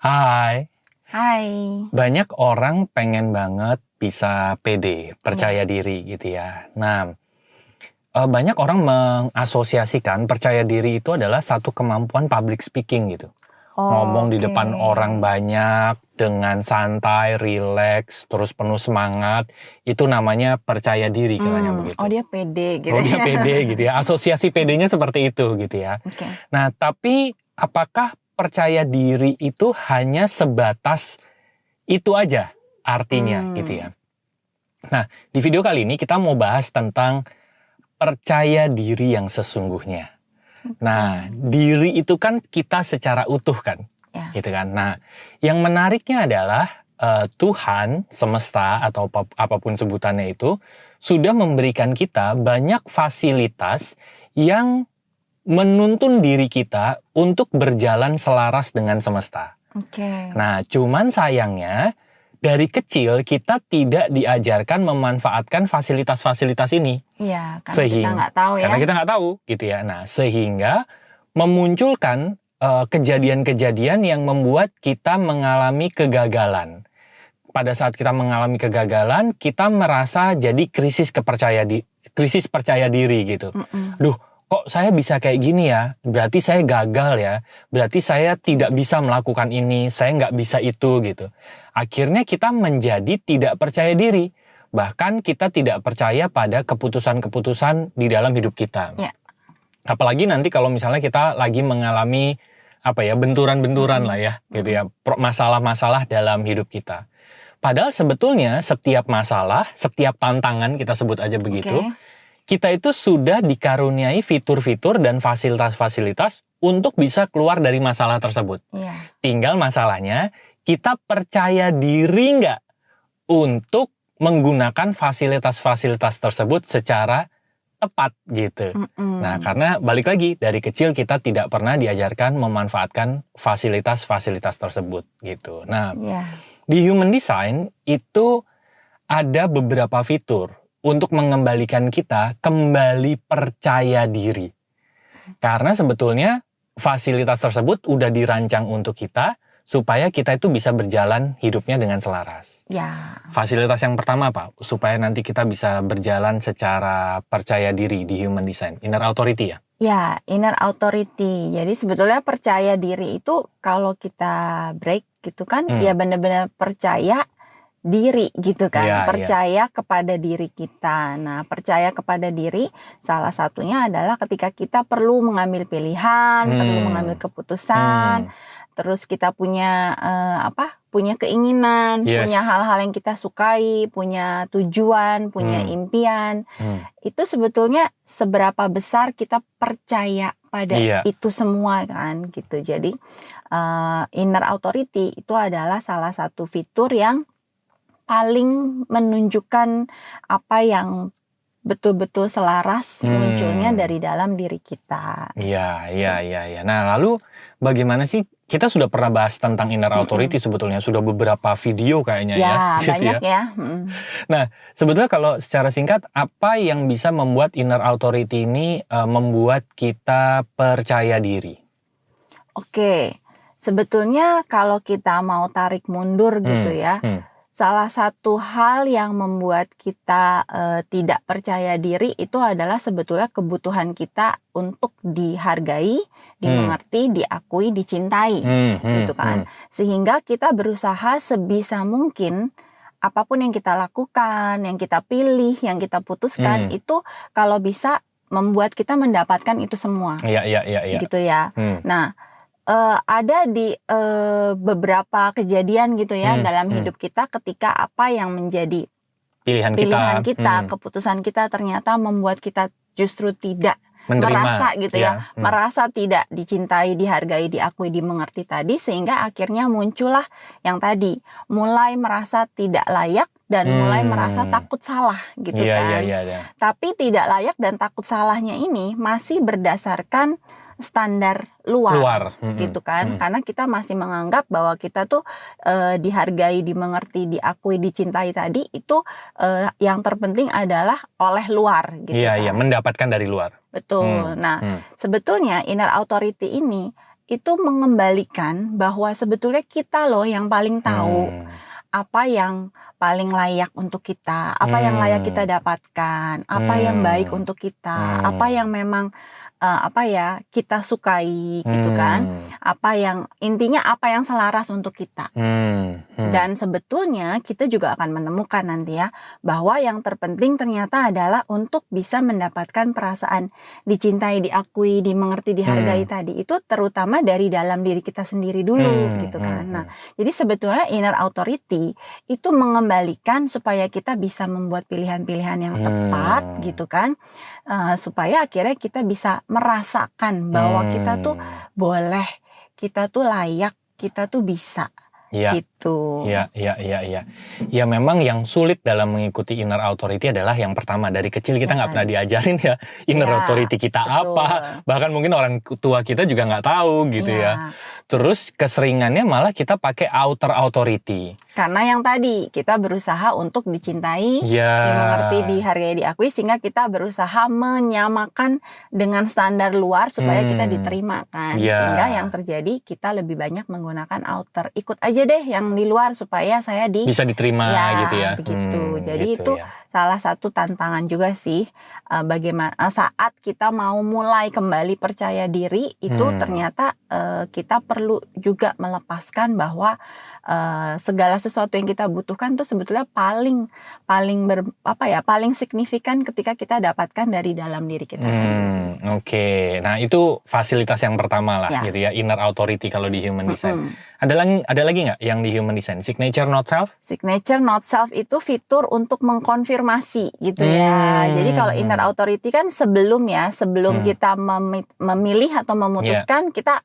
Hai, Hai. banyak orang pengen banget bisa pede, percaya diri gitu ya. Nah, banyak orang mengasosiasikan percaya diri itu adalah satu kemampuan public speaking gitu. Ngomong di Oke. depan orang banyak dengan santai, rileks, terus penuh semangat, itu namanya percaya diri katanya Oh begitu. dia pede gitu Oh dia ya. pede gitu ya, asosiasi pedenya seperti itu gitu ya. Oke. Nah, tapi apakah percaya diri itu hanya sebatas itu aja artinya gitu ya. Nah, di video kali ini kita mau bahas tentang percaya diri yang sesungguhnya. Nah, diri itu kan kita secara utuh kan, Ya. gitu kan. Nah, yang menariknya adalah Tuhan, semesta atau apapun sebutannya itu sudah memberikan kita banyak fasilitas yang menuntun diri kita untuk berjalan selaras dengan semesta. Oke. Nah, cuman sayangnya dari kecil kita tidak diajarkan memanfaatkan fasilitas-fasilitas ini. Iya, karena kita nggak tahu ya. Karena kita nggak tahu gitu ya. Nah, sehingga memunculkan kejadian-kejadian yang membuat kita mengalami kegagalan. Pada saat kita mengalami kegagalan, kita merasa jadi krisis percaya diri gitu. Duh, kok saya bisa kayak gini ya? Berarti saya gagal ya. Berarti saya tidak bisa melakukan ini. Saya nggak bisa itu gitu. Akhirnya kita menjadi tidak percaya diri. Bahkan kita tidak percaya pada keputusan-keputusan di dalam hidup kita. Ya. Apalagi nanti kalau misalnya kita lagi mengalami benturan-benturan lah ya, gitu ya, masalah-masalah dalam hidup kita. Padahal sebetulnya setiap masalah, setiap tantangan kita sebut aja begitu, kita itu sudah dikaruniai fitur-fitur dan fasilitas-fasilitas untuk bisa keluar dari masalah tersebut. Iya. Tinggal masalahnya, kita percaya diri nggak untuk menggunakan fasilitas-fasilitas tersebut secara tepat gitu. Nah, karena balik lagi, dari kecil kita tidak pernah diajarkan memanfaatkan fasilitas-fasilitas tersebut gitu. Nah, di Human Design itu ada beberapa fitur untuk mengembalikan kita kembali percaya diri. Karena sebetulnya fasilitas tersebut udah dirancang untuk kita supaya kita itu bisa berjalan hidupnya dengan selaras. Ya. Fasilitas yang pertama apa? Supaya nanti kita bisa berjalan secara percaya diri di Human Design. Inner Authority ya? Ya, inner authority. Jadi sebetulnya percaya diri itu kalau kita break gitu kan, ya benar-benar percaya diri gitu kan, percaya kepada diri kita. Nah, percaya kepada diri salah satunya adalah ketika kita perlu mengambil pilihan, perlu mengambil keputusan, terus kita punya punya keinginan, punya hal-hal yang kita sukai, punya tujuan, punya impian. Itu sebetulnya seberapa besar kita percaya pada itu semua kan gitu. Jadi inner authority itu adalah salah satu fitur yang paling menunjukkan apa yang betul-betul selaras munculnya dari dalam diri kita. Iya. Nah, lalu bagaimana sih? Kita sudah pernah bahas tentang inner authority sebetulnya, sudah beberapa video kayaknya ya. Banyak ya. Nah, sebetulnya kalau secara singkat, apa yang bisa membuat inner authority ini membuat kita percaya diri? Oke, sebetulnya kalau kita mau tarik mundur gitu ya, salah satu hal yang membuat kita tidak percaya diri itu adalah sebetulnya kebutuhan kita untuk dihargai, dimengerti, diakui, dicintai, gitu kan. Sehingga kita berusaha sebisa mungkin apapun yang kita lakukan, yang kita pilih, yang kita putuskan itu kalau bisa membuat kita mendapatkan itu semua. Iya. Gitu ya. Nah, ada di beberapa kejadian gitu ya dalam hidup kita ketika apa yang menjadi pilihan kita, keputusan kita ternyata membuat kita justru tidak merasa gitu ya, merasa tidak dicintai, dihargai, diakui, dimengerti tadi, sehingga akhirnya muncullah yang tadi mulai merasa tidak layak dan mulai merasa takut salah gitu kan. Tapi tidak layak dan takut salahnya ini masih berdasarkan standar luar. Gitu kan, karena kita masih menganggap bahwa kita tuh dihargai, dimengerti, diakui, dicintai tadi itu yang terpenting adalah oleh luar gitu kan. Iya, mendapatkan dari luar. Betul. Nah, sebetulnya inner authority ini itu mengembalikan bahwa sebetulnya kita loh yang paling tahu apa yang paling layak untuk kita, apa yang layak kita dapatkan, apa yang baik untuk kita, apa yang memang kita sukai gitu kan, intinya apa yang selaras untuk kita. Dan sebetulnya kita juga akan menemukan nanti ya bahwa yang terpenting ternyata adalah untuk bisa mendapatkan perasaan dicintai, diakui, dimengerti, dihargai tadi itu terutama dari dalam diri kita sendiri dulu gitu kan. Nah, jadi sebetulnya inner authority itu mengembalikan supaya kita bisa membuat pilihan-pilihan yang tepat gitu kan, supaya akhirnya kita bisa merasakan bahwa kita tuh boleh, kita tuh layak, kita tuh bisa. Gitu. Ya, memang yang sulit dalam mengikuti inner authority adalah yang pertama, dari kecil kita nggak pernah diajarin ya inner authority kita apa. Bahkan mungkin orang tua kita juga nggak tahu gitu ya. Terus keseringannya malah kita pakai outer authority. Karena yang tadi kita berusaha untuk dicintai, dimengerti, dihargai, diakui, sehingga kita berusaha menyamakan dengan standar luar supaya kita diterima kan. Sehingga yang terjadi kita lebih banyak menggunakan outer. Ikut aja deh yang di luar supaya saya bisa diterima gitu ya. Begitu. Jadi gitu, itu salah satu tantangan juga sih, bagaimana saat kita mau mulai kembali percaya diri itu ternyata kita perlu juga melepaskan bahwa segala sesuatu yang kita butuhkan tuh sebetulnya paling signifikan ketika kita dapatkan dari dalam diri kita sendiri. Oke. Nah, itu fasilitas yang pertama lah gitu ya, inner authority kalau di human design. Ada lagi nggak yang di human design? Signature not self? Signature not self itu fitur untuk mengkonfirmasi gitu ya. Jadi kalau inner authority kan sebelum kita memilih atau memutuskan kita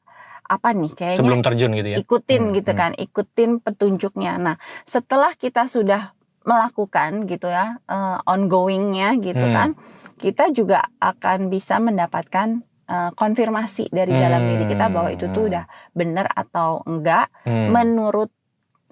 apa nih kayaknya sebelum terjun gitu ya, ikutin gitu kan, ikutin petunjuknya. Nah, setelah kita sudah melakukan gitu ya, ongoingnya gitu kan, kita juga akan bisa mendapatkan konfirmasi dari dalam diri kita bahwa itu tuh udah benar atau enggak menurut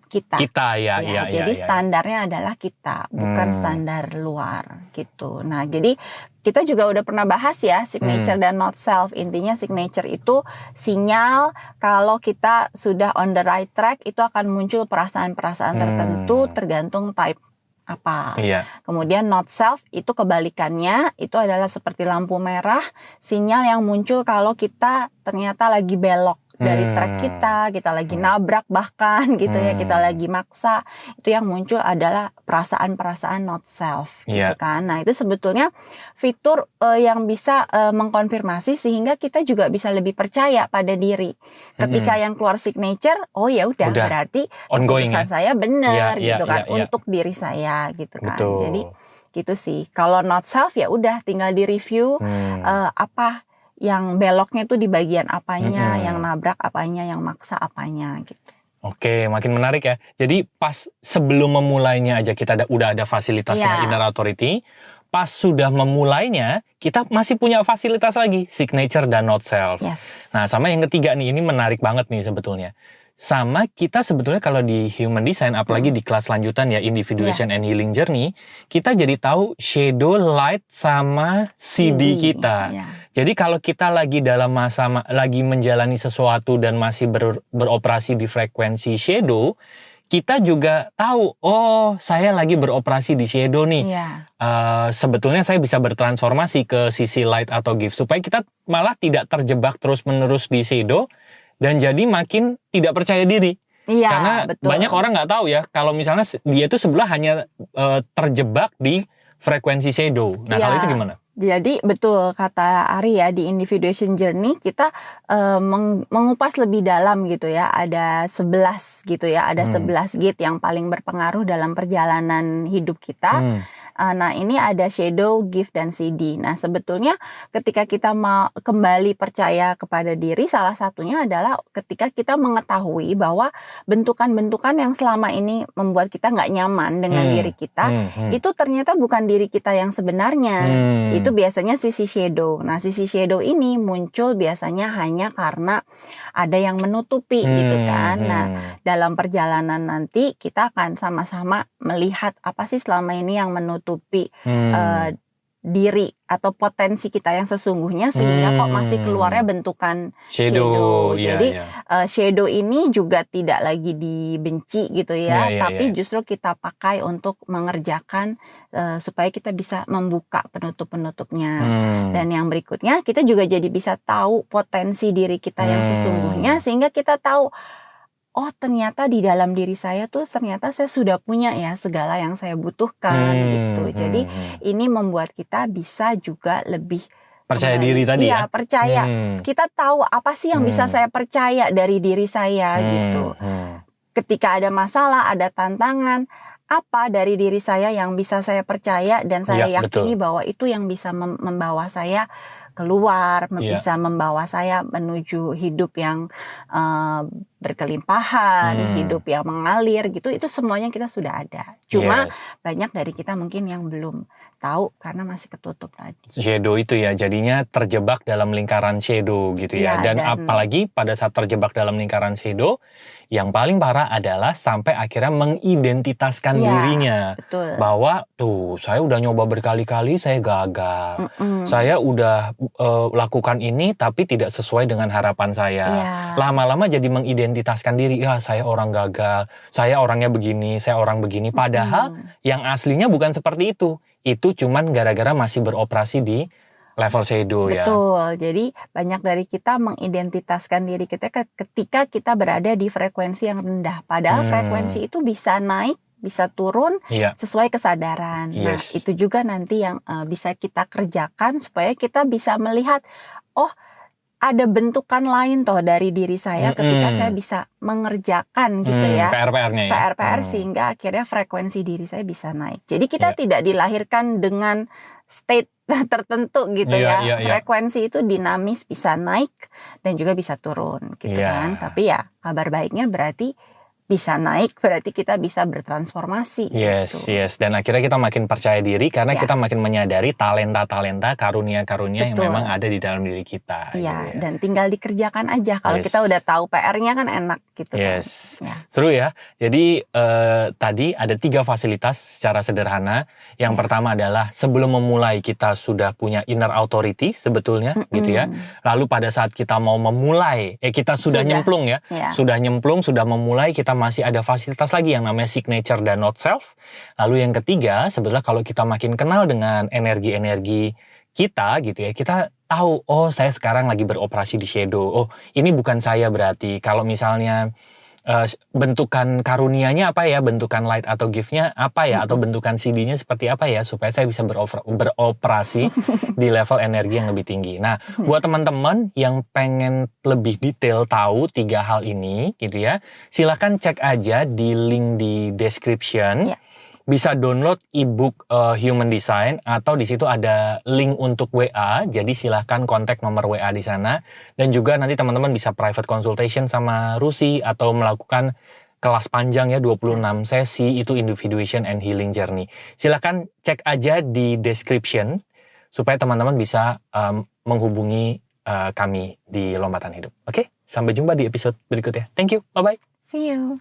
kita ya. Jadi standarnya adalah kita, bukan standar luar gitu. Nah, jadi kita juga udah pernah bahas ya signature dan not self. Intinya signature itu sinyal kalau kita sudah on the right track, itu akan muncul perasaan-perasaan tertentu tergantung type apa. Kemudian not self itu kebalikannya, itu adalah seperti lampu merah, sinyal yang muncul kalau kita ternyata lagi belok dari track kita lagi nabrak bahkan gitu ya, kita lagi maksa, itu yang muncul adalah perasaan-perasaan not self gitu kan. Nah, itu sebetulnya fitur yang bisa mengkonfirmasi sehingga kita juga bisa lebih percaya pada diri. Ketika yang keluar signature, oh ya udah berarti keputusan saya benar gitu kan untuk diri saya gitu kan. Jadi gitu sih. Kalau not self ya udah tinggal di review apa yang beloknya itu di bagian apanya, yang nabrak apanya, yang maksa apanya gitu. Oke, makin menarik ya. Jadi pas sebelum memulainya aja kita udah ada fasilitasnya inner authority. Pas sudah memulainya, kita masih punya fasilitas lagi, signature dan not self. Nah, sama yang ketiga nih, ini menarik banget nih sebetulnya. Sama kita sebetulnya kalau di human design, apalagi di kelas lanjutan ya, individuation and healing journey, kita jadi tahu shadow, light, sama CD kita. Jadi kalau kita lagi dalam masa lagi menjalani sesuatu dan masih beroperasi di frekuensi shadow, kita juga tahu, oh saya lagi beroperasi di shadow nih. Sebetulnya saya bisa bertransformasi ke sisi light atau gift, supaya kita malah tidak terjebak terus-menerus di shadow, dan jadi makin tidak percaya diri. Karena banyak orang nggak tahu ya, kalau misalnya dia itu sebelah hanya terjebak di frekuensi shadow. Nah, kalau itu gimana? Jadi betul kata Ari ya, di individuation journey kita mengupas lebih dalam gitu ya. Ada 11 gitu ya, ada 11 gate yang paling berpengaruh dalam perjalanan hidup kita. Nah, ini ada shadow, gift, dan CD. Nah, sebetulnya ketika kita mau kembali percaya kepada diri, salah satunya adalah ketika kita mengetahui bahwa bentukan-bentukan yang selama ini membuat kita nggak nyaman dengan diri kita, itu ternyata bukan diri kita yang sebenarnya. Itu biasanya sisi shadow. Nah, sisi shadow ini muncul biasanya hanya karena ada yang menutupi gitu kan. Nah, dalam perjalanan nanti kita akan sama-sama melihat apa sih selama ini yang menutupi diri atau potensi kita yang sesungguhnya, sehingga kok masih keluarnya bentukan shadow. Jadi shadow ini juga tidak lagi dibenci gitu ya, tapi justru kita pakai untuk mengerjakan supaya kita bisa membuka penutup-penutupnya. Dan yang berikutnya, kita juga jadi bisa tahu potensi diri kita yang sesungguhnya, sehingga kita tahu, oh ternyata di dalam diri saya tuh ternyata saya sudah punya ya segala yang saya butuhkan gitu. Jadi ini membuat kita bisa juga lebih percaya diri tadi ya. Percaya. Kita tahu apa sih yang bisa saya percaya dari diri saya gitu. Ketika ada masalah, ada tantangan, apa dari diri saya yang bisa saya percaya dan saya yakini bahwa itu yang bisa membawa saya keluar, bisa membawa saya menuju hidup yang berkelimpahan, hidup yang mengalir gitu. Itu semuanya kita sudah ada. Cuma banyak dari kita mungkin yang belum tahu karena masih ketutup tadi. Shadow itu ya, jadinya terjebak dalam lingkaran shadow gitu ya. Dan apalagi pada saat terjebak dalam lingkaran shadow, yang paling parah adalah sampai akhirnya mengidentitaskan dirinya. Betul. Bahwa tuh saya udah nyoba berkali-kali, saya gagal. Saya udah lakukan ini tapi tidak sesuai dengan harapan saya. Lama-lama jadi mengidentitaskan diri, ya saya orang gagal, saya orangnya begini, saya orang begini. Padahal yang aslinya bukan seperti itu. Itu cuman gara-gara masih beroperasi di level shadow ya. Betul. Jadi banyak dari kita mengidentitaskan diri kita ketika kita berada di frekuensi yang rendah. Padahal frekuensi itu bisa naik, bisa turun sesuai kesadaran. Nah, itu juga nanti yang bisa kita kerjakan supaya kita bisa melihat, oh ada bentukan lain toh dari diri saya ketika saya bisa mengerjakan gitu ya. PR-PR-nya ya. PR-PR sehingga akhirnya frekuensi diri saya bisa naik. Jadi kita tidak dilahirkan dengan state tertentu gitu ya. Frekuensi itu dinamis, bisa naik dan juga bisa turun gitu kan. Tapi ya kabar baiknya berarti bisa naik, berarti kita bisa bertransformasi. Yes. Gitu. Dan akhirnya kita makin percaya diri karena kita makin menyadari talenta-talenta, karunia-karunia yang memang ada di dalam diri kita. Iya, gitu ya. dan tinggal dikerjakan aja. Kalau kita udah tahu PR-nya kan enak gitu kan. Seru ya. Jadi tadi ada 3 fasilitas secara sederhana. Yang pertama adalah sebelum memulai kita sudah punya inner authority sebetulnya gitu ya. Lalu pada saat kita mau memulai, kita sudah nyemplung ya. Sudah nyemplung, sudah memulai, kita masih ada fasilitas lagi yang namanya signature dan not self. Lalu yang ketiga, sebetulnya kalau kita makin kenal dengan energi-energi kita gitu ya, kita tahu, oh saya sekarang lagi beroperasi di shadow. Oh ini bukan saya berarti. Kalau misalnya bentukan karunianya apa ya, bentukan light atau gift-nya apa ya, atau bentukan CD-nya seperti apa ya, supaya saya bisa beroperasi di level energi yang lebih tinggi. Nah, buat teman-teman yang pengen lebih detail tahu 3 hal ini gitu ya, silakan cek aja di link di description. Bisa download ebook Human Design, atau di situ ada link untuk WA. Jadi silahkan kontak nomor WA di sana. Dan juga nanti teman-teman bisa private consultation sama Rusi atau melakukan kelas panjang ya, 26 sesi itu individuation and healing journey. Silahkan cek aja di description supaya teman-teman bisa menghubungi kami di Lompatan Hidup. Oke, sampai jumpa di episode berikutnya. Thank you, bye-bye. See you.